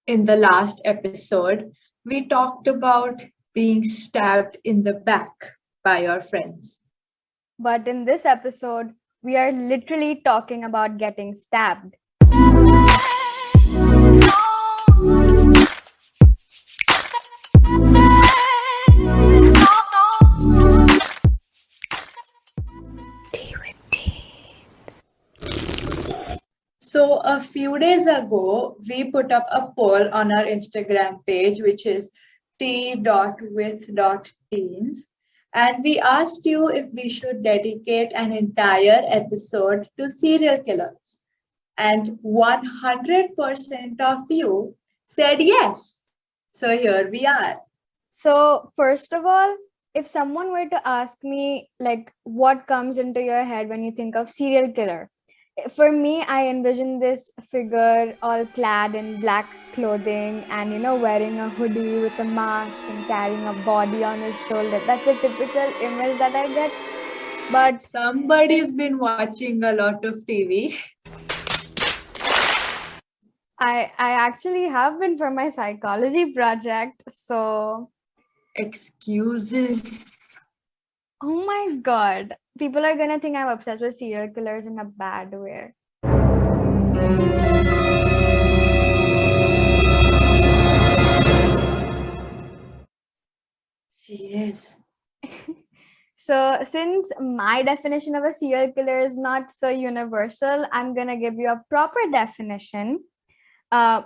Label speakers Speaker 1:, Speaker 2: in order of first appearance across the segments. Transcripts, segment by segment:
Speaker 1: In the last episode, we talked about being stabbed in the back by your friends.
Speaker 2: But in this episode, we are literally talking about getting stabbed.
Speaker 1: So, a few days ago, we put up a poll on our Instagram page, which is t.with.teens. And we asked you if we should dedicate an entire episode to serial killers. And 100% of you said yes. So, here we are.
Speaker 2: So, first of all, if someone were to ask me, like, what comes into your head when you think of serial killer? For me, I envision this figure all clad in black clothing and, wearing a hoodie with a mask and carrying a body on his shoulder. That's a typical image that I get. But
Speaker 1: Somebody's been watching a lot of TV.
Speaker 2: I actually have been for my psychology project. So,
Speaker 1: Excuses.
Speaker 2: oh my God. People are going to think I'm obsessed with serial killers in a bad way.
Speaker 1: She is.
Speaker 2: So, since my definition of a serial killer is not so universal, I'm going to give you a proper definition,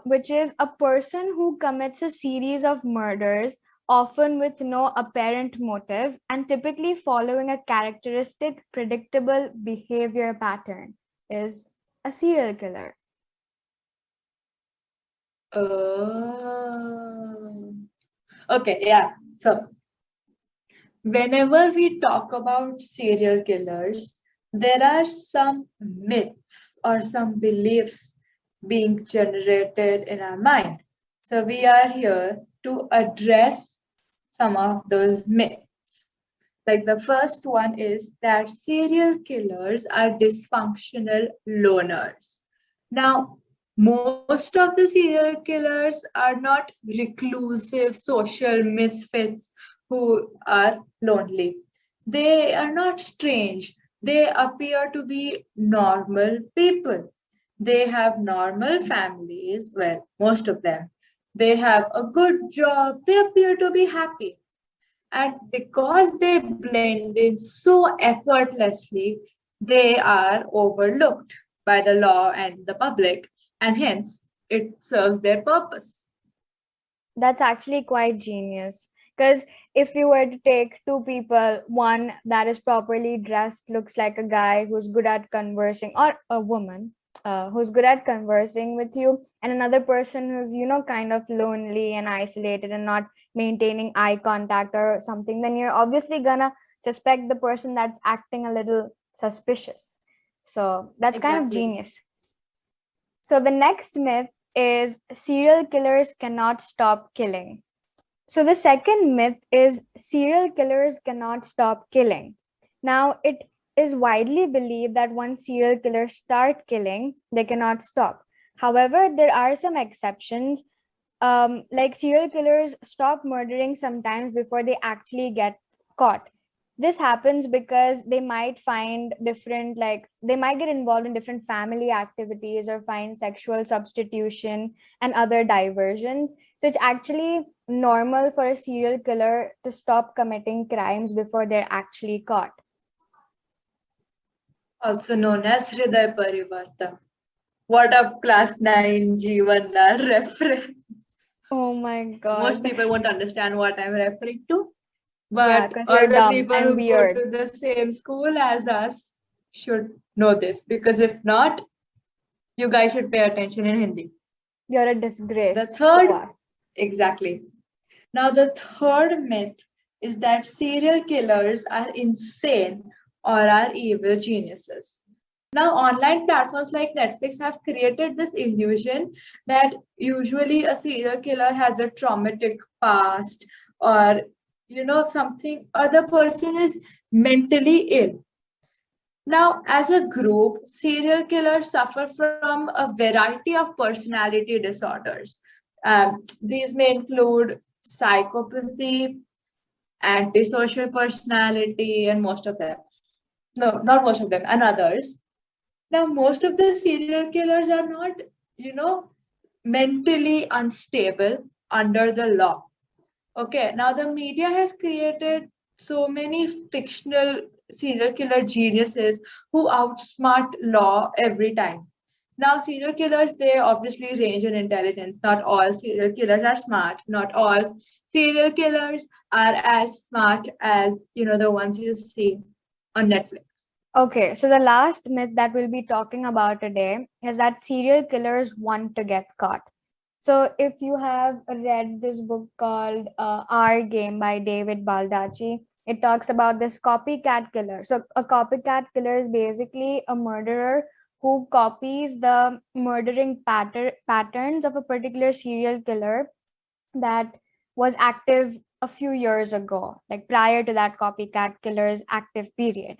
Speaker 2: which is a person who commits a series of murders, often with no apparent motive, and typically following a characteristic, predictable behavior pattern, is a serial killer.
Speaker 1: Oh. Okay, yeah. So, whenever we talk about serial killers, there are some myths or some beliefs being generated in our mind. So, we are here to address some of those myths. Like the first one is that serial killers are dysfunctional loners. Now, most of the serial killers are not reclusive social misfits who are lonely. They are not strange. They appear to be normal people. They have normal families, well, most of them. They have a good job. They appear to be happy. And because they blend in so effortlessly, they are overlooked by the law and the public, and hence it serves their purpose.
Speaker 2: That's actually quite genius. Because if you were to take two people, one that is properly dressed, looks like a guy who's good at conversing, or a woman who's good at conversing with you, and another person who's, kind of lonely and isolated and not maintaining eye contact or something, then you're obviously gonna suspect the person that's acting a little suspicious. So that's kind of
Speaker 1: Exactly.
Speaker 2: genius. So the next myth is serial killers cannot stop killing. So the second myth is serial killers cannot stop killing. Now, it is widely believed that once serial killers start killing, they cannot stop. However, there are some exceptions. Like serial killers stop murdering sometimes before they actually get caught. This happens because they might find different, like they might get involved in different family activities or find sexual substitution and other diversions. So it's actually normal for a serial killer to stop committing crimes before they're actually caught.
Speaker 1: Also known as Hriday Parivartan. What up, class 9 G1 reference?
Speaker 2: Oh my God.
Speaker 1: Most people won't understand what I'm referring to.
Speaker 2: Yeah,
Speaker 1: But
Speaker 2: 'cause
Speaker 1: all
Speaker 2: you're
Speaker 1: the
Speaker 2: dumb
Speaker 1: people
Speaker 2: and
Speaker 1: who
Speaker 2: weird.
Speaker 1: go to the same school as us should know this, because if not, you guys should pay attention in Hindi.
Speaker 2: You're a disgrace
Speaker 1: The third,
Speaker 2: to us.
Speaker 1: exactly. Now, the third myth is that serial killers are insane or are evil geniuses. Now, online platforms like Netflix have created this illusion that usually a serial killer has a traumatic past, or something other person is mentally ill. Now, as a group, serial killers suffer from a variety of personality disorders. These may include psychopathy, antisocial personality, and most of them. No, not most of them, and others. Now, most of the serial killers are not, mentally unstable under the law. Okay, now the media has created so many fictional serial killer geniuses who outsmart law every time. Now, serial killers, they obviously range in intelligence. Not all serial killers are smart. Not all serial killers are as smart as, the ones you see on Netflix.
Speaker 2: Okay, so the last myth that we'll be talking about today is that serial killers want to get caught. So if you have read this book called Our Game by David Baldacci, it talks about this copycat killer. So a copycat killer is basically a murderer who copies the murdering patterns of a particular serial killer that was active a few years ago, like prior to that copycat killer's active period.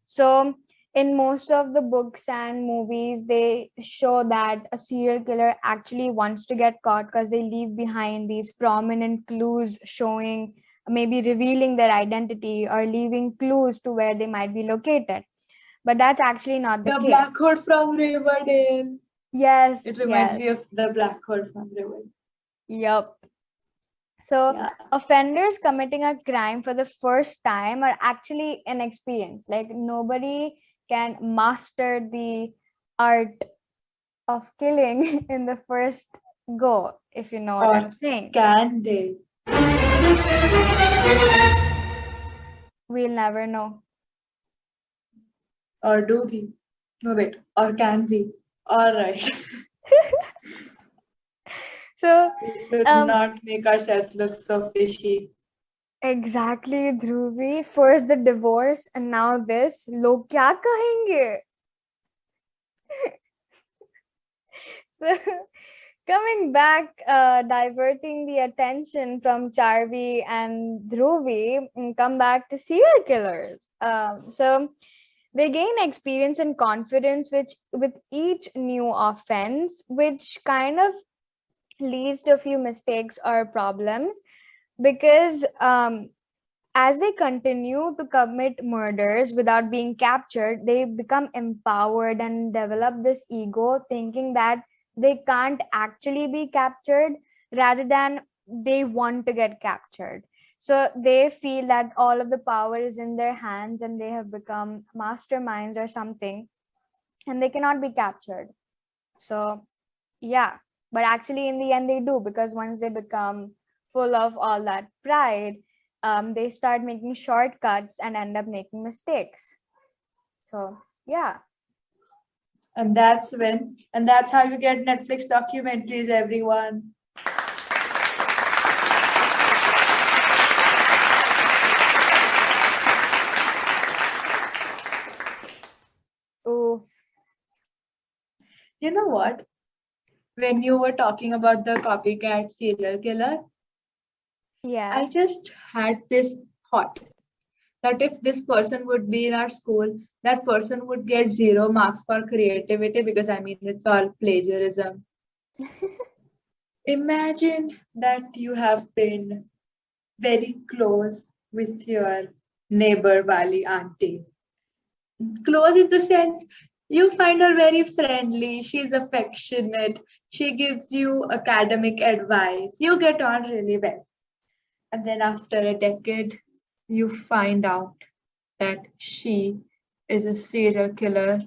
Speaker 2: So in most of the books and movies, they show that a serial killer actually wants to get caught because they leave behind these prominent clues showing, maybe revealing their identity or leaving clues to where they might be located. But that's actually not the
Speaker 1: The
Speaker 2: case.
Speaker 1: Black Hood from Riverdale.
Speaker 2: Yes.
Speaker 1: It reminds me of the Black Hood from Riverdale.
Speaker 2: Yep. So
Speaker 1: Yeah.
Speaker 2: offenders committing a crime for the first time are actually inexperienced. Like nobody can master the art of killing in the first go, if you know what
Speaker 1: Or
Speaker 2: I'm saying.
Speaker 1: can they?
Speaker 2: We'll never know.
Speaker 1: Or do we? No, wait. Or can we? All right.
Speaker 2: So
Speaker 1: We should not make ourselves look so fishy.
Speaker 2: exactly, Dhruvi. First the divorce and now this. Log kya kahenge? So coming back, diverting the attention from Charvi and Dhruvi, and come back to serial killers. So they gain experience and confidence with each new offense, which kind of leads to a few mistakes or problems because as they continue to commit murders without being captured, they become empowered and develop this ego, thinking that they can't actually be captured rather than they want to get captured. So they feel that all of the power is in their hands and they have become masterminds or something and they cannot be captured. So, yeah, but actually, in the end, they do, because once they become full of all that pride, they start making shortcuts and end up making mistakes. So, yeah.
Speaker 1: And that's how you get Netflix documentaries, everyone.
Speaker 2: Oof.
Speaker 1: You know what? When you were talking about the copycat serial killer,
Speaker 2: Yes.
Speaker 1: I just had this thought that if this person would be in our school, that person would get 0 marks for creativity because it's all plagiarism. Imagine that you have been very close with your neighbor Wali auntie. Close in the sense you find her very friendly, she's affectionate, she gives you academic advice, you get on really well. And then after a decade, you find out that she is a serial killer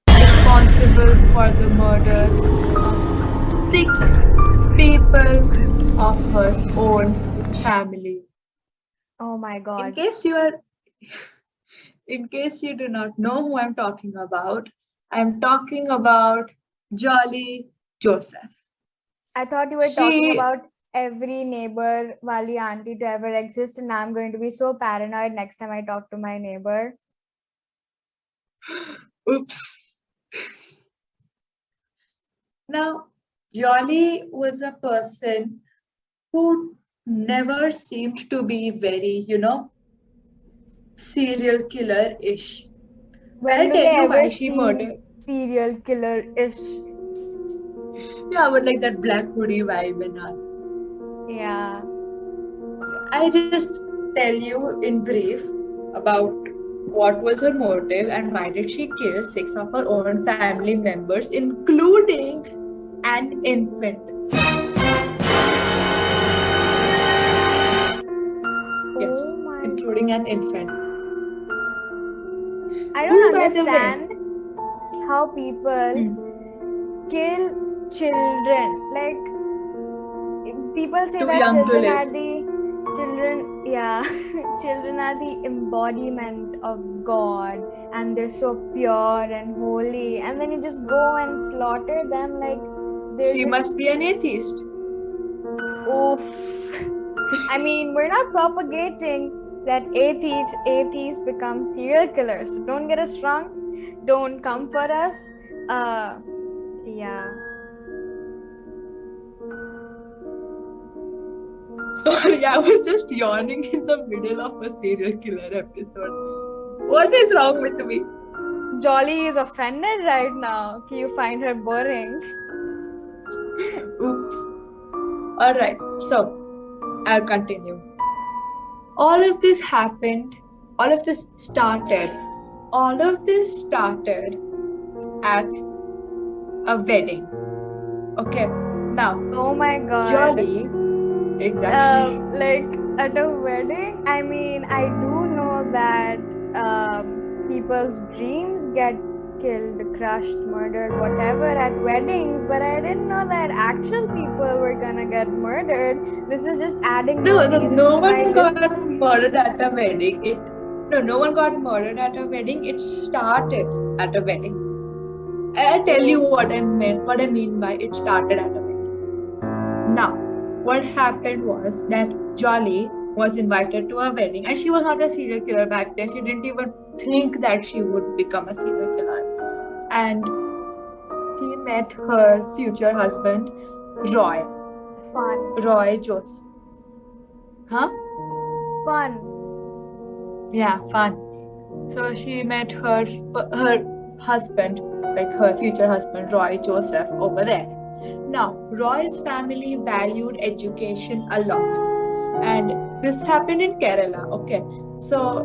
Speaker 1: responsible for the murder of 6 people of her own family.
Speaker 2: Oh my
Speaker 1: In
Speaker 2: God.
Speaker 1: case you do not know who I'm talking about, I'm talking about Jolly Joseph.
Speaker 2: I thought you were talking about every neighbor Wali auntie to ever exist, and I'm going to be so paranoid next time I talk to my neighbor.
Speaker 1: Oops. Now, Jolly was a person who never seemed to be very, serial killer-ish.
Speaker 2: When
Speaker 1: I'll
Speaker 2: do
Speaker 1: tell
Speaker 2: they
Speaker 1: you why
Speaker 2: ever
Speaker 1: she
Speaker 2: seem
Speaker 1: murdered.
Speaker 2: serial killer-ish?
Speaker 1: Yeah, but like that black hoodie vibe and all.
Speaker 2: Yeah.
Speaker 1: I'll just tell you in brief about what was her motive and why did she kill 6 of her own family members, including an infant. Yes,
Speaker 2: Oh my
Speaker 1: including an
Speaker 2: God.
Speaker 1: infant.
Speaker 2: I
Speaker 1: Who,
Speaker 2: don't
Speaker 1: by the way?
Speaker 2: understand how people kill children. Like, people say
Speaker 1: Too
Speaker 2: that
Speaker 1: young to
Speaker 2: children
Speaker 1: live.
Speaker 2: are the children are the embodiment of God, and they're so pure and holy, and then you just go and slaughter them like they're
Speaker 1: She
Speaker 2: just
Speaker 1: must be an atheist.
Speaker 2: oof. I mean, we're not propagating that atheists become serial killers. So don't get us wrong. Don't come for us. Yeah.
Speaker 1: Sorry, I was just yawning in the middle of a serial killer episode. What is wrong with me?
Speaker 2: Jolly is offended right now. Can you find her boring?
Speaker 1: Oops. Alright, so I'll continue. All of this happened, all of this started at a wedding. Okay, now
Speaker 2: Oh my god.
Speaker 1: Jolly, exactly.
Speaker 2: Like at a wedding, I mean, I do know that people's dreams get killed, crushed, murdered, whatever at weddings, but I didn't know that actual people were gonna get murdered. This is just adding
Speaker 1: No,
Speaker 2: more
Speaker 1: no,
Speaker 2: reasons
Speaker 1: no
Speaker 2: to my
Speaker 1: one
Speaker 2: list.
Speaker 1: got murdered at a wedding. No one got murdered at a wedding. It started at a wedding. I'll tell you what I mean by it started at a wedding. Now, what happened was that Jolly was invited to a wedding, and she was not a serial killer back then. She didn't even think that she would become a serial killer. And she met her future husband, Roy Joseph. Huh?
Speaker 2: Fun.
Speaker 1: Yeah, fun. So she met her husband, like her future husband, Roy Joseph, over there. Now, Roy's family valued education a lot, and this happened in Kerala. Okay, so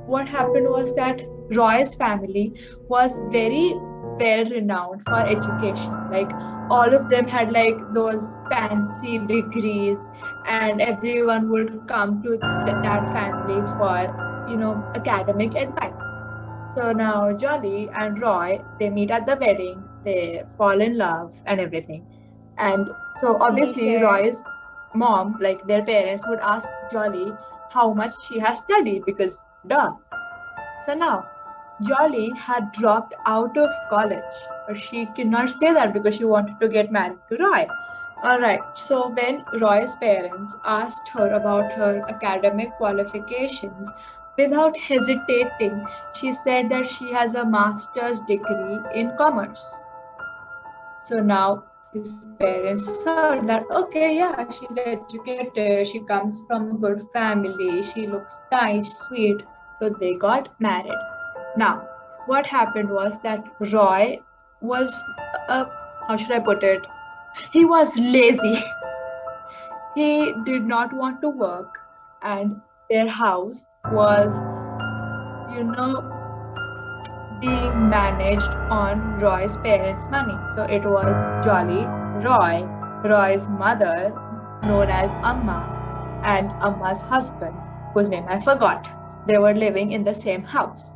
Speaker 1: what happened was that Roy's family was very well renowned for education. Like all of them had like those fancy degrees, and everyone would come to that family for academic advice. So now Jolly and Roy, they meet at the wedding, they fall in love and everything. And so obviously
Speaker 2: Cliche.
Speaker 1: Roy's mom, like their parents, would ask Jolly how much she has studied because duh. So now Jolly had dropped out of college, but she could not say that because she wanted to get married to Roy. Alright, so when Roy's parents asked her about her academic qualifications, without hesitating, she said that she has a master's degree in commerce. So now his parents thought that, okay, yeah, she's educated, she comes from a good family, she looks nice, sweet. So they got married. Now, what happened was that Roy was, how should I put it? He was lazy. He did not want to work, and their house was, being managed on Roy's parents' money. So it was Jolly, Roy, Roy's mother, known as Amma, and Amma's husband, whose name I forgot. They were living in the same house.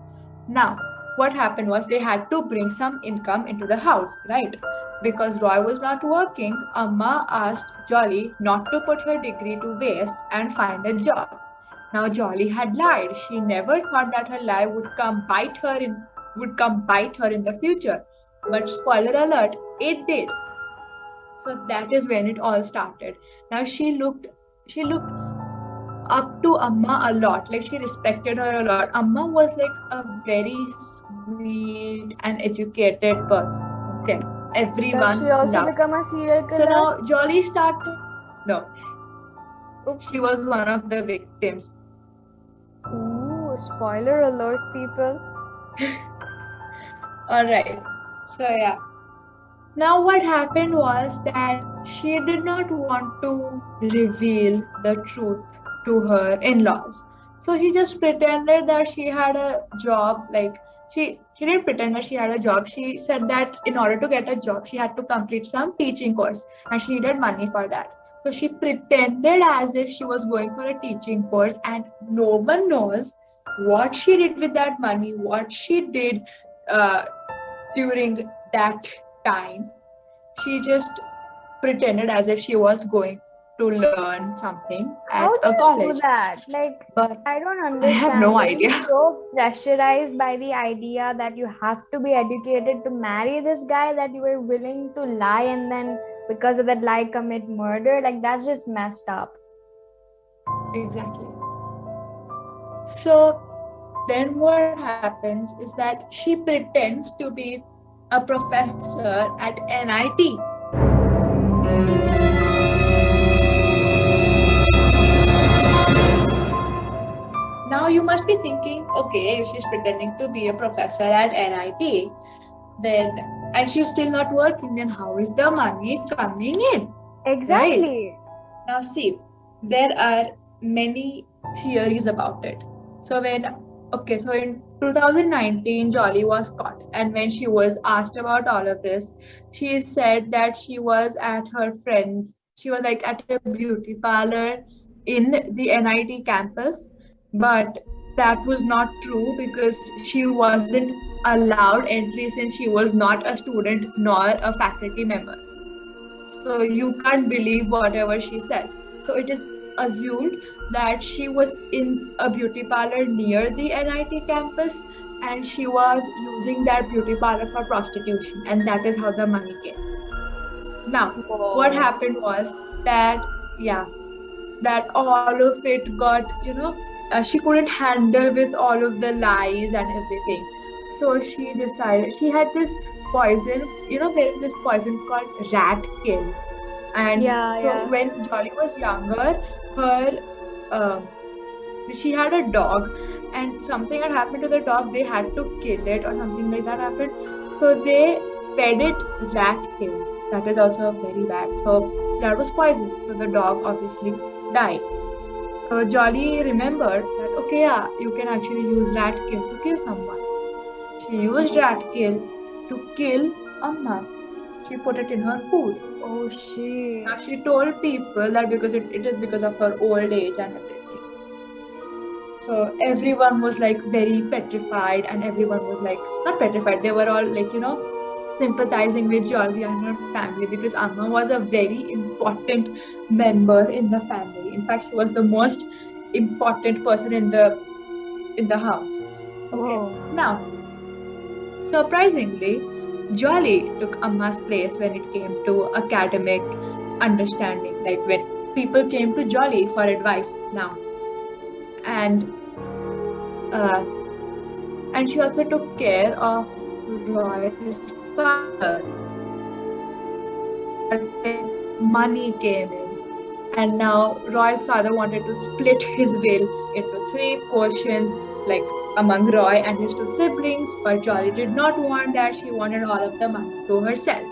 Speaker 1: Now, what happened was they had to bring some income into the house, right? Because Roy was not working, Amma asked Jolly not to put her degree to waste and find a job. Now Jolly had lied. She never thought that her lie would come bite her in the future. But spoiler alert, it did. So that is when it all started. Now she looked up to Amma a lot. Like she respected her a lot. Amma was like a very sweet and educated person. Okay. Everyone
Speaker 2: Does she also
Speaker 1: loved.
Speaker 2: become a serial
Speaker 1: So
Speaker 2: killer?
Speaker 1: now Jolly started. No,
Speaker 2: Oops.
Speaker 1: she was one of the victims.
Speaker 2: Ooh, spoiler alert, people.
Speaker 1: All right. So yeah. Now, what happened was that she did not want to reveal the truth to her in-laws. So she just pretended that she had a job. Like she didn't pretend that she had a job. She said that in order to get a job, she had to complete some teaching course and she needed money for that. So she pretended as if she was going for a teaching course, and no one knows what she did with that money, what she did uh, during that time. She just pretended as if she was going to learn something at
Speaker 2: How do
Speaker 1: a
Speaker 2: you
Speaker 1: college.
Speaker 2: do that? Like,
Speaker 1: But
Speaker 2: I don't
Speaker 1: I have
Speaker 2: understand.
Speaker 1: no
Speaker 2: Were you
Speaker 1: idea.
Speaker 2: so pressurized by the idea that you have to be educated to marry this guy that you were willing to lie and then because of that lie commit murder? Like, that's just messed up.
Speaker 1: Exactly. So then what happens is that she pretends to be a professor at NIT. Now you must be thinking, okay, if she's pretending to be a professor at NIT, then and she's still not working, then how is the money coming in? Right?
Speaker 2: Exactly.
Speaker 1: Now see, there are many theories about it. So so in 2019, Jolly was caught, and when she was asked about all of this, she said that she was at her friend's. She was like at a beauty parlor in the NIT campus, but that was not true because she wasn't allowed entry since she was not a student nor a faculty member. So you can't believe whatever she says. So it is assumed that she was in a beauty parlor near the NIT campus and she was using that beauty parlor for prostitution, and that is how the money came. Now, what
Speaker 2: Whoa.
Speaker 1: happened was that, yeah, that all of it got, she couldn't handle with all of the lies and everything. So she decided, she had this poison, there is this poison called rat kill. And
Speaker 2: Yeah,
Speaker 1: so
Speaker 2: yeah.
Speaker 1: when Jolly was younger, her um, she had a dog, and something had happened to the dog. They had to kill it, or something like that happened. So they fed it rat kill. That is also very bad. So that was poison. So the dog obviously died. So Jolly remembered that, okay, yeah, you can actually use rat kill to kill someone. She used rat kill to kill Amma. She put it in her food.
Speaker 2: Oh shit.
Speaker 1: Now she told people that because it is because of her old age and everything. So everyone was like very petrified, and everyone was like not petrified. They were all like, sympathizing with Jolly and her family because Amma was a very important member in the family. In fact, she was the most important person in the house. Okay.
Speaker 2: Whoa.
Speaker 1: Now, surprisingly, Jolly took Amma's place when it came to academic understanding, like when people came to Jolly for advice now. And uh, and she also took care of Roy's father. But then money came in, and now Roy's father wanted to split his will into three portions, like among Roy and his two siblings, but Jolly did not want that. She wanted all of the money to herself.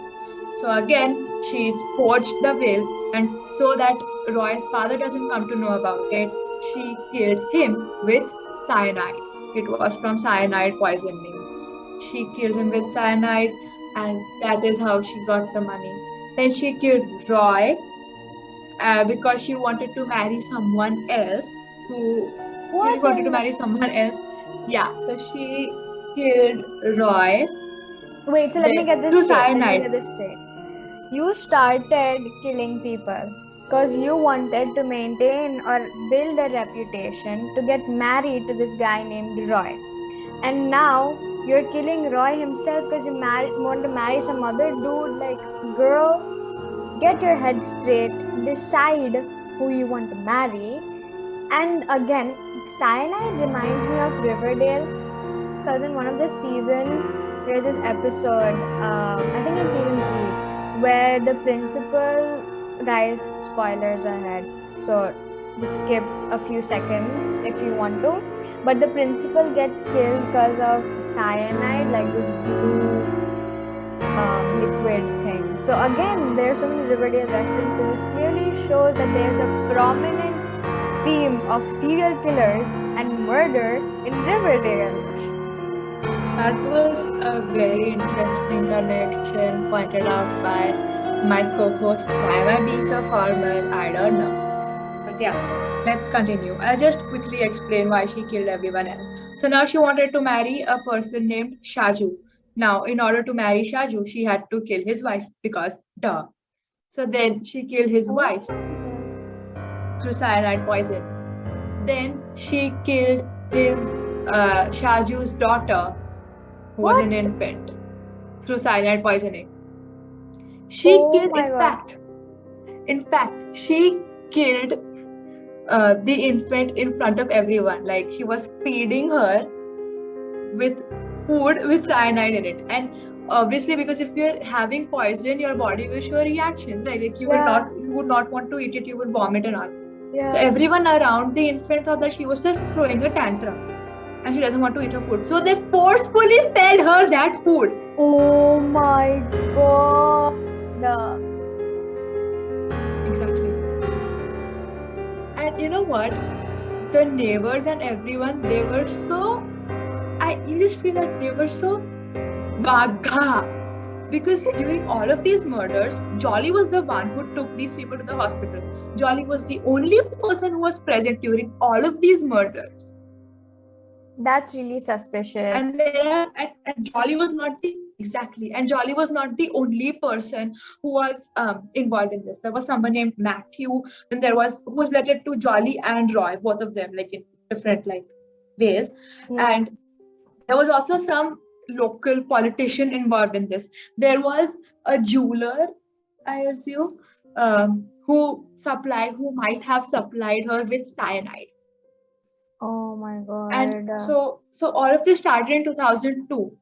Speaker 1: So again, she forged the will, and so that Roy's father doesn't come to know about it, she killed him with cyanide. It was from cyanide poisoning. She killed him with cyanide, and that is how she got the money. Then she killed Roy because she wanted to marry someone else who she
Speaker 2: What
Speaker 1: wanted to
Speaker 2: in the...
Speaker 1: marry someone else. Yeah, so she killed Roy
Speaker 2: Wait, so let me
Speaker 1: then
Speaker 2: get this
Speaker 1: through
Speaker 2: straight. Let me
Speaker 1: cyanide.
Speaker 2: get this straight. You started killing people because you wanted to maintain or build a reputation to get married to this guy named Roy. And now you're killing Roy himself because you want to marry some other dude. Like, girl, get your head straight, decide who you want to marry. And again, cyanide reminds me of Riverdale because in one of the seasons, there's this episode, I think in season 3, where the principal, guys, spoilers ahead, so just skip a few seconds if you want to. But the principal gets killed because of cyanide, like this blue liquid thing. So again, there's some Riverdale references. It clearly shows that there's a prominent theme of serial killers and murder in Riverdale.
Speaker 1: That was a very interesting connection pointed out by my co-host. Why am I being so formal? I don't know. But yeah, let's continue. I'll just quickly explain why she killed everyone else. So now she wanted to marry a person named Shaju. Now, in order to marry Shaju, she had to kill his wife because duh. So then she killed his wife through cyanide poison. Then she killed his Shaju's daughter, who was an infant, through cyanide poisoning. She killed, in fact, she killed the infant in front of everyone. Like she was feeding her with food with cyanide in it, and obviously because if you're having poison, your body will show reactions. Like you would not want to eat it. You would vomit and all.
Speaker 2: Yeah.
Speaker 1: So everyone around the infant thought that she was just throwing a tantrum and she doesn't want to eat her food. So they forcefully fed her that food.
Speaker 2: Oh my god.
Speaker 1: Exactly. And you know what? The neighbors and everyone, they were so... you just feel that they were so gaga. Because during all of these murders, Jolly was the one who took these people to the hospital. Jolly was the only person who was present during all of these murders.
Speaker 2: That's really suspicious.
Speaker 1: And Jolly was not the only person who was involved in this. There was someone named Matthew, then there was who was related to Jolly and Roy, both of them like in different ways.
Speaker 2: Yeah.
Speaker 1: And there was also some local politician involved in this. There was a jeweler, I assume, who might have supplied her with cyanide.
Speaker 2: Oh my god.
Speaker 1: And so all of this started in 2002.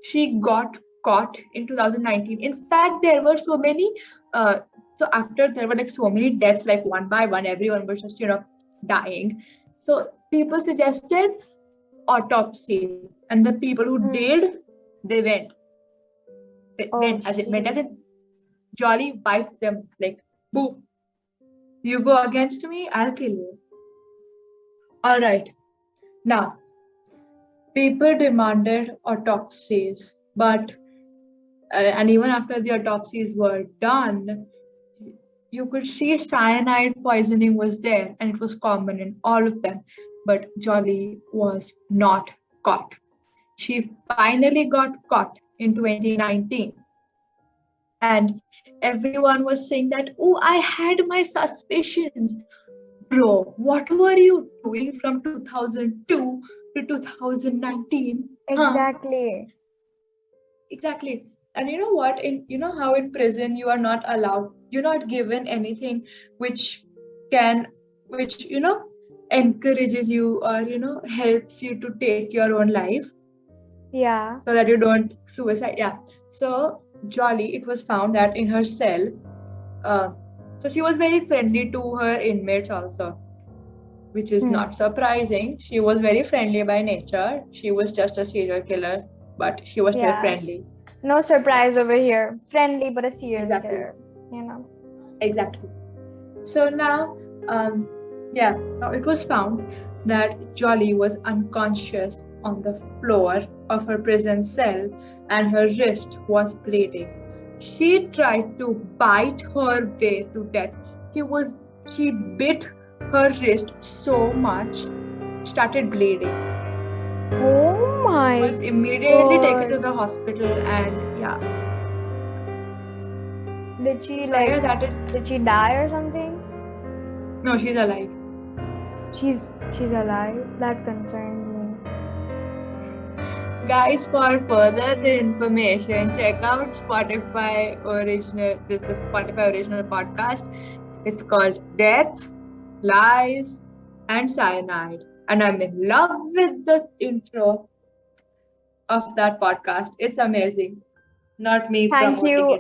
Speaker 1: She got caught in 2019. In fact, there were so many. So after there were so many deaths, like one by one, everyone was just dying. So people suggested autopsy, and the people who did, they went. Went as in Jolly wiped them like boop. You go against me, I'll kill you. All right. Now, people demanded autopsies, but and even after the autopsies were done, you could see cyanide poisoning was there, and it was common in all of them. But Jolly was not caught. She finally got caught in 2019. And everyone was saying that, oh, I had my suspicions. Bro, what were you doing from 2002 to 2019?
Speaker 2: Exactly.
Speaker 1: Huh? Exactly. And you know what? You know how in prison you are not allowed, you're not given anything which encourages you or helps you to take your own life.
Speaker 2: Yeah.
Speaker 1: So that you don't suicide. Yeah. So Jolly, it was found that in her cell, so she was very friendly to her inmates also, which is not surprising. She was very friendly by nature. She was just a serial killer, but she was still friendly.
Speaker 2: No surprise over here. Friendly, but a serial killer.
Speaker 1: Exactly. So now, now it was found that Jolly was unconscious on the floor of her prison cell and her wrist was bleeding. She tried to bite her way to death. She bit her wrist so much, started bleeding.
Speaker 2: Oh my
Speaker 1: God. Was immediately taken to the hospital and
Speaker 2: Did she did she die or something?
Speaker 1: No, she's alive.
Speaker 2: She's alive? That concerns me.
Speaker 1: Guys, for further information, check out Spotify original podcast. It's called Death, Lies, and Cyanide. And I'm in love with the intro of that podcast. It's amazing. Not me.
Speaker 2: Thank you.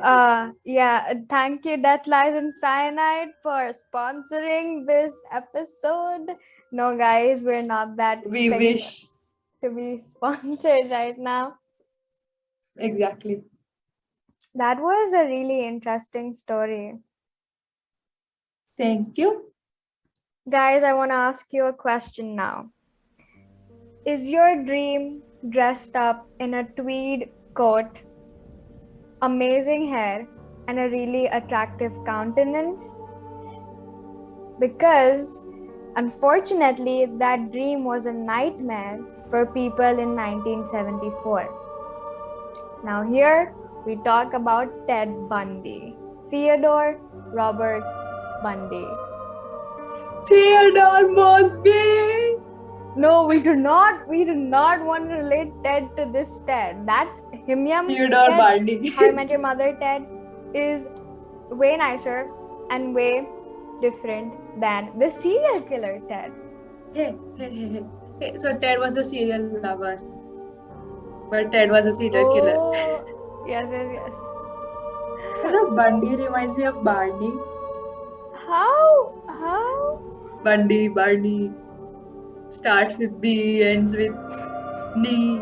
Speaker 2: Thank you, Death, Lies, and Cyanide, for sponsoring this episode. No, guys, we're not that.
Speaker 1: We wish
Speaker 2: to be sponsored right now.
Speaker 1: Exactly.
Speaker 2: That was a really interesting story.
Speaker 1: Thank you.
Speaker 2: Guys, I want to ask you a question now. Is your dream dressed up in a tweed coat, amazing hair, and a really attractive countenance? Because unfortunately, that dream was a nightmare for people in 1974. Now, here we talk about Ted Bundy, Theodore Robert Bundy.
Speaker 1: Theodore Mosby.
Speaker 2: No, we do not want to relate Ted to this Ted. That Himyam
Speaker 1: Theodore
Speaker 2: Ted,
Speaker 1: Bundy.
Speaker 2: How I Met Your Mother Ted, is way nicer and way different than the serial killer Ted.
Speaker 1: Hey. So Ted was a serial lover, but Ted was a serial killer.
Speaker 2: Oh, yes.
Speaker 1: You know, Bundy reminds me of Barney.
Speaker 2: How?
Speaker 1: Bundy. Starts with B, ends with knee.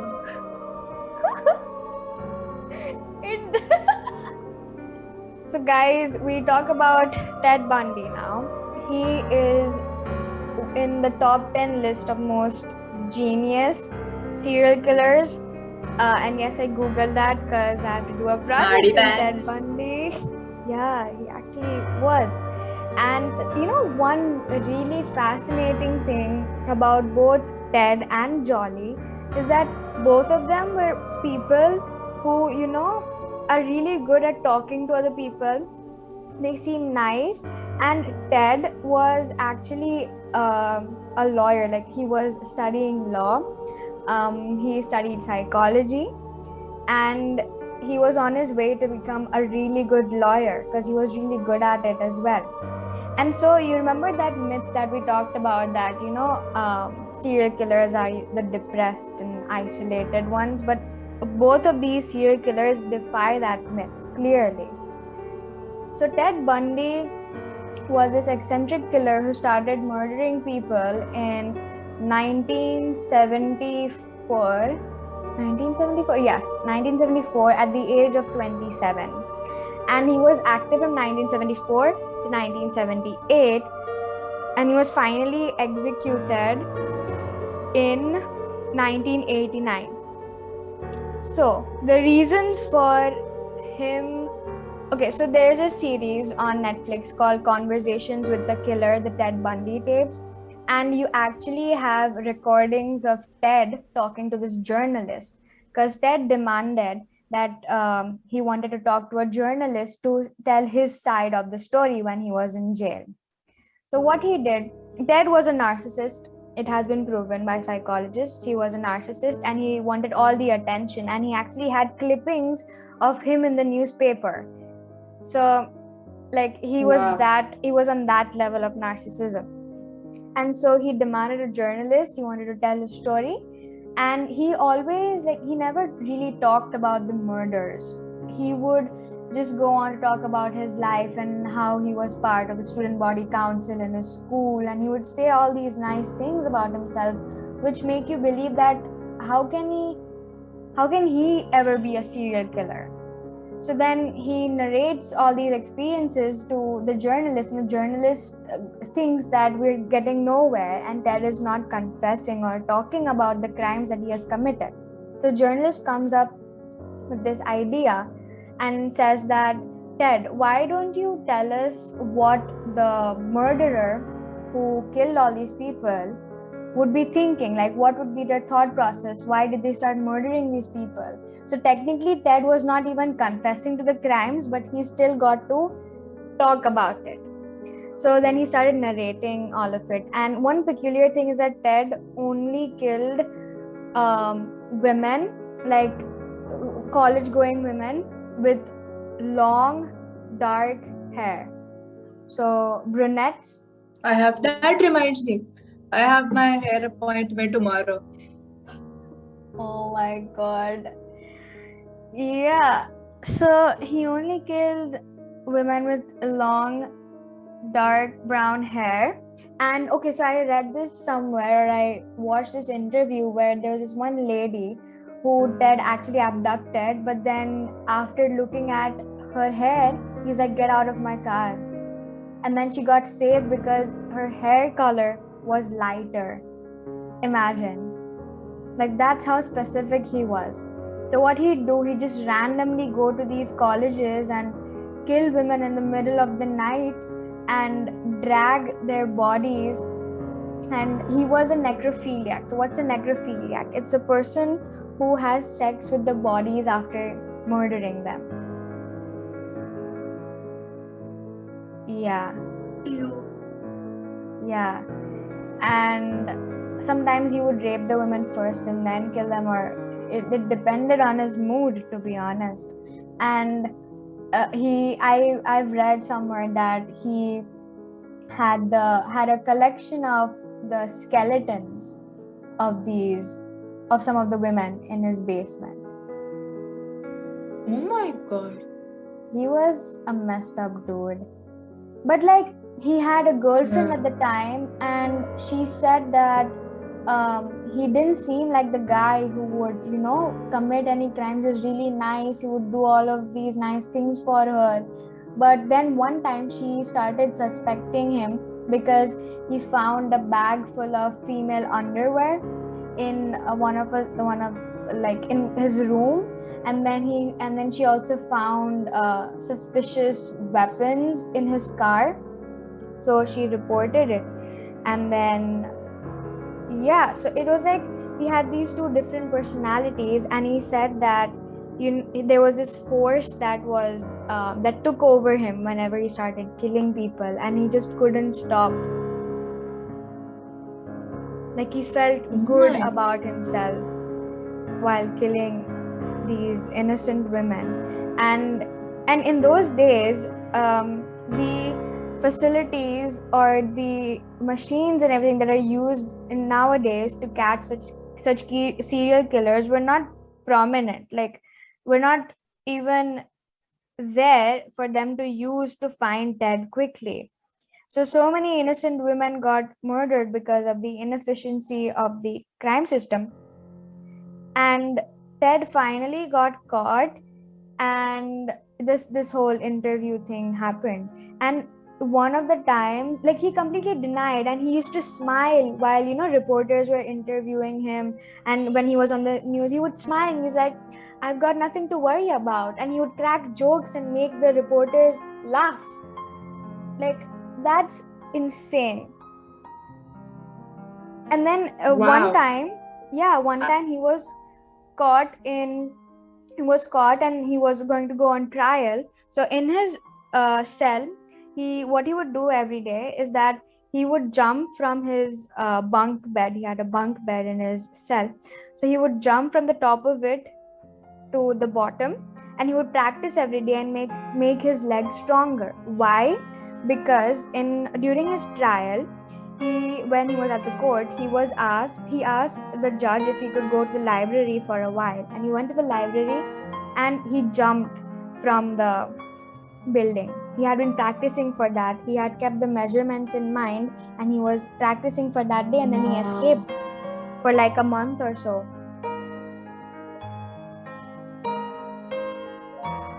Speaker 2: So guys, we talk about Ted Bundy now. He is in the top 10 list of most genius serial killers. And yes, I googled that because I have to do a project on Ted Bundy. Yeah, he actually was. And you know, one really fascinating thing about both Ted and Jolly is that both of them were people who, you know, are really good at talking to other people. They seem nice. And Ted was actually a lawyer, like he was studying law. He studied psychology, and he was on his way to become a really good lawyer because he was really good at it as well. And so you remember that myth that we talked about, that, you know, serial killers are the depressed and isolated ones, but both of these serial killers defy that myth clearly. So Ted Bundy was this eccentric killer who started murdering people in 1974. 1974 at the age of 27. And he was active from 1974 to 1978, and he was finally executed in 1989. So the reasons for him, okay, so there's a series on Netflix called Conversations with the Killer, the Ted Bundy tapes, and you actually have recordings of Ted talking to this journalist, because Ted demanded that he wanted to talk to a journalist to tell his side of the story when he was in jail. So what he did, Ted was a narcissist. It has been proven by psychologists. He was a narcissist and he wanted all the attention, and he actually had clippings of him in the newspaper. So like he was on that level of narcissism. And so he demanded a journalist. He wanted to tell his story. And he always, like, he never really talked about the murders. He would just go on to talk about his life and how he was part of the student body council in his school. And he would say all these nice things about himself, which make you believe that how can he ever be a serial killer? So then he narrates all these experiences to the journalist, and the journalist thinks that we're getting nowhere and Ted is not confessing or talking about the crimes that he has committed. The journalist comes up with this idea and says that, Ted, why don't you tell us what the murderer who killed all these people would be thinking, like what would be their thought process? Why did they start murdering these people? So technically Ted was not even confessing to the crimes, but he still got to talk about it. So then he started narrating all of it. And one peculiar thing is that Ted only killed women, like college going women with long dark hair. So brunettes.
Speaker 1: That reminds me, I have my hair appointment tomorrow.
Speaker 2: Oh my god. Yeah. So he only killed women with long dark brown hair. And okay, so I read this somewhere, or I watched this interview where there was this one lady who Ted actually abducted. But then after looking at her hair, he's like, get out of my car. And then she got saved because her hair color was lighter. Imagine. Like, that's how specific he was. So what he'd do, he just randomly go to these colleges and kill women in the middle of the night and drag their bodies. And he was a necrophiliac. So what's a necrophiliac? It's a person who has sex with the bodies after murdering them. Yeah.
Speaker 1: Ew.
Speaker 2: Yeah. And sometimes he would rape the women first and then kill them, or it depended on his mood, to be honest. And I've read somewhere that he had a collection of the skeletons of some of the women in his basement.
Speaker 1: Oh my God.
Speaker 2: He was a messed up dude. But like, he had a girlfriend at the time, and she said that he didn't seem like the guy who would, commit any crimes. Is really nice. He would do all of these nice things for her. But then one time she started suspecting him because he found a bag full of female underwear in in his room, and then she also found suspicious weapons in his car. So she reported it. And then so it was like he had these two different personalities, and he said that there was this force that took over him whenever he started killing people, and he just couldn't stop. Like, he felt good about himself while killing these innocent women. And in those days, the facilities or the machines and everything that are used nowadays to catch such serial killers were not prominent. Like, we're not even there for them to use to find Ted quickly. So many innocent women got murdered because of the inefficiency of the crime system. And Ted finally got caught, and this whole interview thing happened. And one of the times, like, he completely denied, and he used to smile while reporters were interviewing him. And when he was on the news, he would smile and he's like, I've got nothing to worry about. And he would crack jokes and make the reporters laugh. Like, that's insane. And then one time he was caught and he was going to go on trial. So in his cell, what he would do every day is that he would jump from his bunk bed. He had a bunk bed in his cell. So he would jump from the top of it to the bottom, and he would practice every day and make his legs stronger. Why? Because during his trial, when he was at the court, he asked the judge if he could go to the library for a while, and he went to the library and he jumped from the building. He had been practicing for that. He had kept the measurements in mind, and he was practicing for that day, and then he escaped for like a month or so.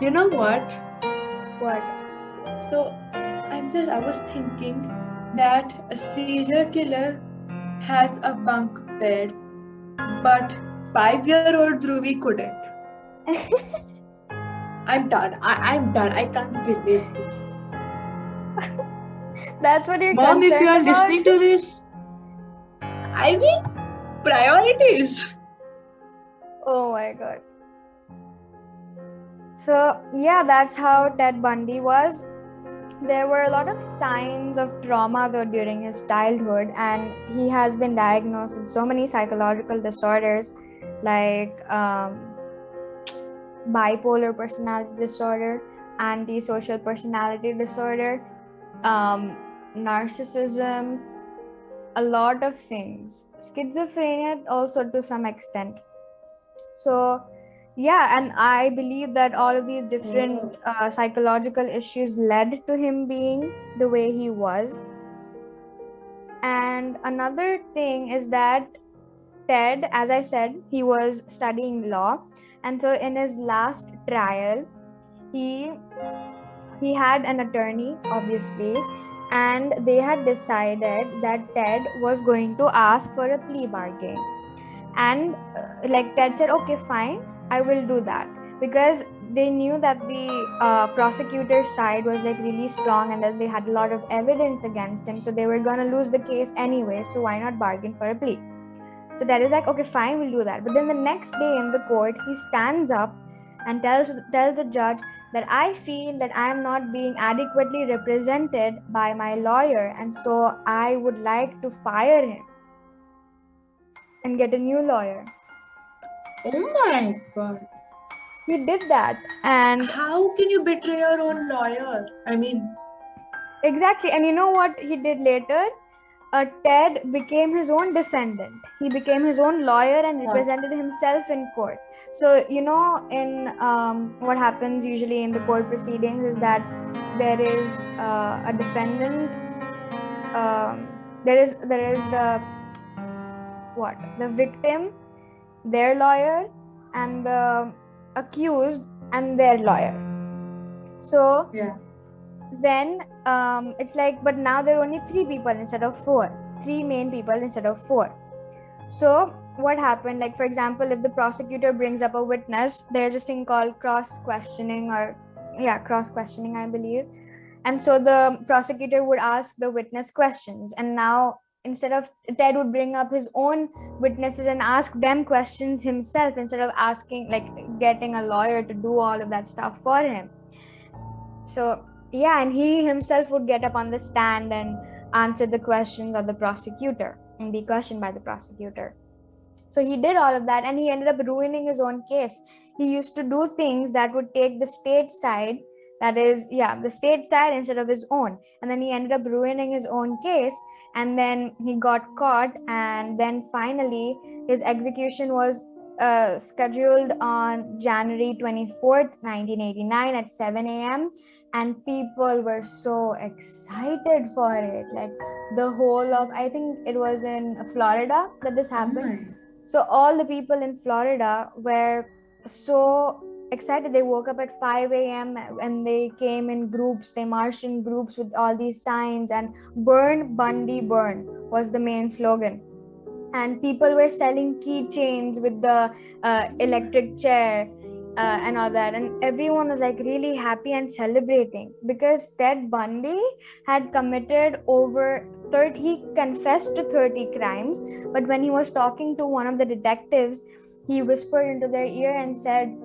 Speaker 1: You know what?
Speaker 2: What?
Speaker 1: So I was thinking that a serial killer has a bunk bed, but 5-year-old Dhruvi couldn't. I'm done. I'm done. I can't believe this.
Speaker 2: That's what you're
Speaker 1: Mom, if you are
Speaker 2: about?
Speaker 1: listening to this, I mean, priorities.
Speaker 2: Oh my God. So yeah, that's how Ted Bundy was. There were a lot of signs of trauma though during his childhood, and he has been diagnosed with so many psychological disorders like bipolar personality disorder, antisocial personality disorder, narcissism, a lot of things, schizophrenia also to some extent. So yeah, and I believe that all of these different psychological issues led to him being the way he was. And another thing is that Ted, as I said, he was studying law, and so in his last trial, he had an attorney, obviously, and they had decided that Ted was going to ask for a plea bargain. And like Ted said, okay, fine, I will do that, because they knew that the prosecutor's side was like really strong and that they had a lot of evidence against him, so they were gonna lose the case anyway, so why not bargain for a plea? So Ted is like, okay, fine, we'll do that. But then the next day in the court, he stands up and tells the judge that I feel that I am not being adequately represented by my lawyer, and so I would like to fire him and get a new lawyer.
Speaker 1: Oh my God.
Speaker 2: He did that. And
Speaker 1: How can you betray your own lawyer? I mean,
Speaker 2: exactly. And you know what he did later? Ted became his own defendant. He became his own lawyer and represented himself in court. So, you know, in what happens usually in the court proceedings is that there is a defendant. There is the victim, their lawyer, and the accused and their lawyer. So
Speaker 1: yeah.
Speaker 2: Then it's like, but now there are only 3 people instead of 4, 3 main people instead of 4. So what happened, like for example, if the prosecutor brings up a witness, there's a thing called cross-questioning, I believe. And so the prosecutor would ask the witness questions, and now instead of Ted would bring up his own witnesses and ask them questions himself, instead of getting a lawyer to do all of that stuff for him. So yeah, and he himself would get up on the stand and answer the questions of the prosecutor and be questioned by the prosecutor. So he did all of that, and he ended up ruining his own case. He used to do things that would take the state side, the state side instead of his own. And then he ended up ruining his own case, and then he got caught, and then finally his execution was scheduled on January 24th, 1989 at 7 a.m. And people were so excited for it. Like the whole of, I think it was in Florida that this happened. So all the people in Florida were so excited. They woke up at 5 a.m. and they came in groups. They marched in groups with all these signs, and "Burn Bundy Burn" was the main slogan. And people were selling keychains with the electric chair and all that, and everyone was like really happy and celebrating, because Ted Bundy had committed over 30, he confessed to 30 crimes, but when he was talking to one of the detectives, he whispered into their ear and said,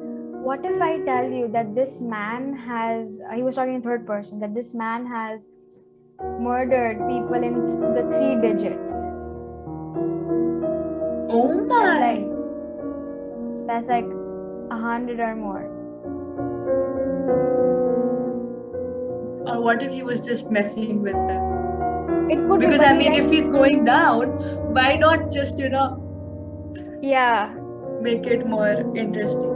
Speaker 2: what if I tell you that this man has, he was talking in third person, that this man has murdered people in the 3 digits.
Speaker 1: Oh my!
Speaker 2: That's like 100 or more.
Speaker 1: Or what if he was just messing with them?
Speaker 2: It could
Speaker 1: because
Speaker 2: be,
Speaker 1: I mean, if he's going down, why not just make it more interesting?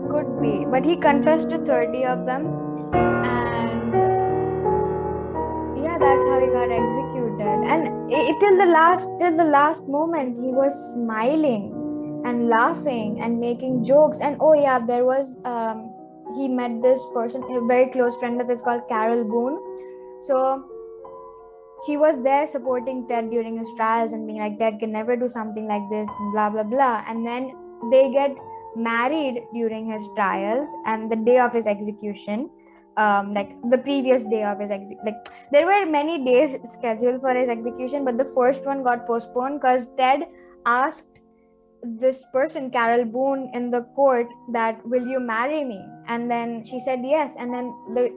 Speaker 2: Could be, but he confessed to 30 of them, and yeah, that's how he got executed. And till the last moment, he was smiling and laughing and making jokes. And oh yeah, there was he met this person, a very close friend of his called Carol Boone. So she was there supporting Ted during his trials and being like, Ted can never do something like this, and blah blah blah. And then they get married during his trials, and the day of his execution, like the previous day of his there were many days scheduled for his execution, but the first one got postponed because Ted asked this person, Carol Boone, in the court that, will you marry me? And then she said yes. And then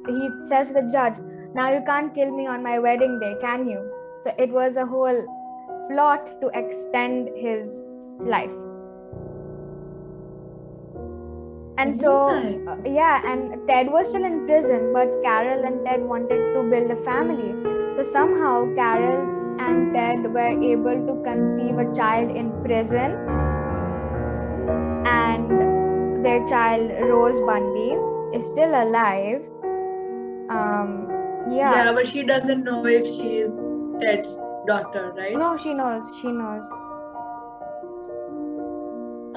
Speaker 2: he says to the judge, now you can't kill me on my wedding day, can you? So it was a whole plot to extend his life. And so, and Ted was still in prison, but Carol and Ted wanted to build a family. So somehow Carol and Ted were able to conceive a child in prison, and their child, Rose Bundy, is still alive.
Speaker 1: Yeah, but she doesn't know if she is Ted's daughter, right?
Speaker 2: No, she knows.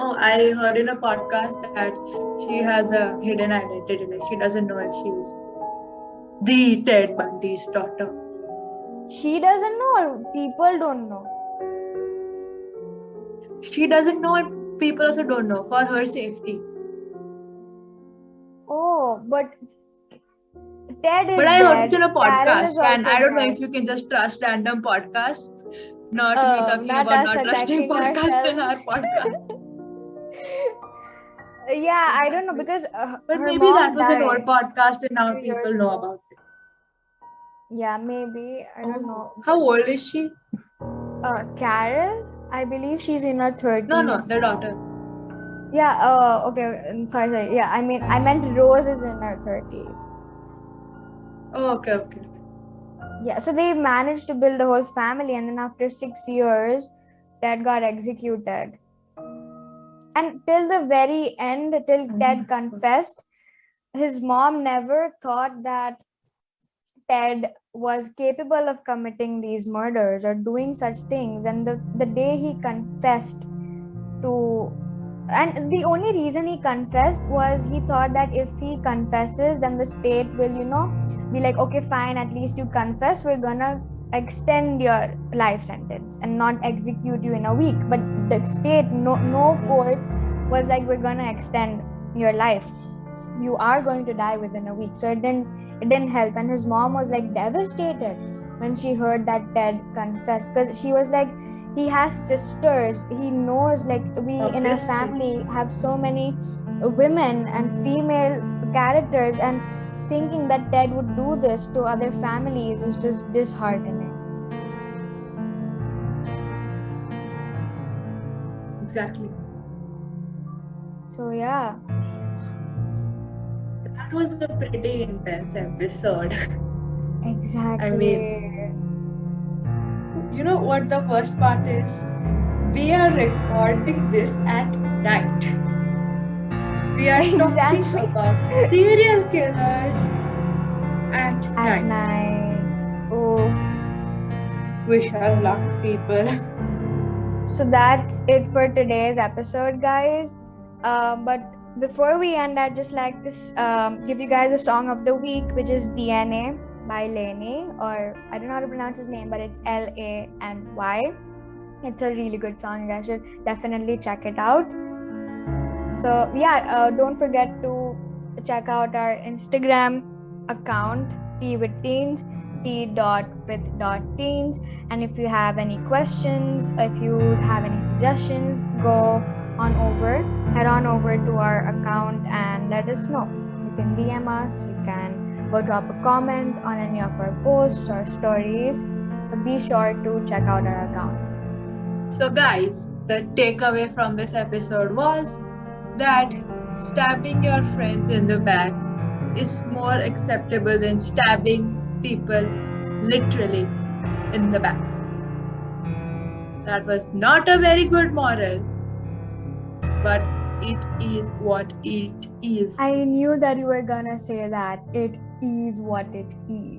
Speaker 1: Oh, I heard in a podcast that she has a hidden identity. Like she doesn't know if she's the Ted Bundy's daughter.
Speaker 2: She doesn't know, or people don't know.
Speaker 1: She doesn't know, and people also don't know for her safety.
Speaker 2: Oh, but Ted is
Speaker 1: But I heard
Speaker 2: dead.
Speaker 1: this in a
Speaker 2: Carol is
Speaker 1: podcast, and
Speaker 2: also
Speaker 1: I don't know
Speaker 2: dead.
Speaker 1: if you can just trust random podcasts. Not me talking
Speaker 2: Not
Speaker 1: about
Speaker 2: us
Speaker 1: not trusting
Speaker 2: attacking
Speaker 1: podcasts in our
Speaker 2: ourselves.
Speaker 1: podcast.
Speaker 2: Yeah, I don't know
Speaker 1: Exactly.
Speaker 2: because
Speaker 1: But
Speaker 2: her
Speaker 1: maybe that
Speaker 2: mom
Speaker 1: was an old
Speaker 2: died
Speaker 1: podcast, and now
Speaker 2: few
Speaker 1: people
Speaker 2: years
Speaker 1: know
Speaker 2: ago.
Speaker 1: about it.
Speaker 2: Yeah, maybe. I don't know.
Speaker 1: How old is she?
Speaker 2: Carol, I believe she's in her 30s.
Speaker 1: No, the daughter.
Speaker 2: Yeah, okay. Sorry. Yeah, I meant Rose is in her 30s.
Speaker 1: Oh, okay.
Speaker 2: Yeah, so they managed to build a whole family, and then after 6 years, Ted got executed. And till the very end, till Ted confessed, his mom never thought that Ted was capable of committing these murders or doing such things. And the day he confessed to, and the only reason he confessed was he thought that if he confesses, then the state will, be like, okay, fine, at least you confess, we're gonna extend your life sentence and not execute you in a week. But the state, no court was like, we're gonna extend your life, you are going to die within a week. So it didn't help, and his mom was like devastated when she heard that Ted confessed, because she was like, he has sisters, he knows, like, we in our family have so many women and female characters, and thinking that Ted would do this to other families is just disheartening.
Speaker 1: Exactly.
Speaker 2: So yeah,
Speaker 1: that was a pretty intense episode.
Speaker 2: Exactly.
Speaker 1: I mean, you know what the worst part is? We are recording this at night. We are talking about serial killers at night.
Speaker 2: Oof.
Speaker 1: Wish has locked people.
Speaker 2: So that's it for today's episode, guys. But before we end, I'd just like to give you guys a song of the week, which is DNA by Lany, or I don't know how to pronounce his name, but it's Lany. It's a really good song. You guys should definitely check it out. So yeah, don't forget to check out our Instagram account, Tea with Teens, tea.with.teens. And if you have any questions, if you have any suggestions, head on over to our account and let us know. You can DM us, you can go drop a comment on any of our posts or stories. But be sure to check out our account.
Speaker 1: So guys, the takeaway from this episode was that stabbing your friends in the back is more acceptable than stabbing people literally in the back. That was not a very good moral, but it is what it is.
Speaker 2: I knew that you were gonna say that. It is what it is.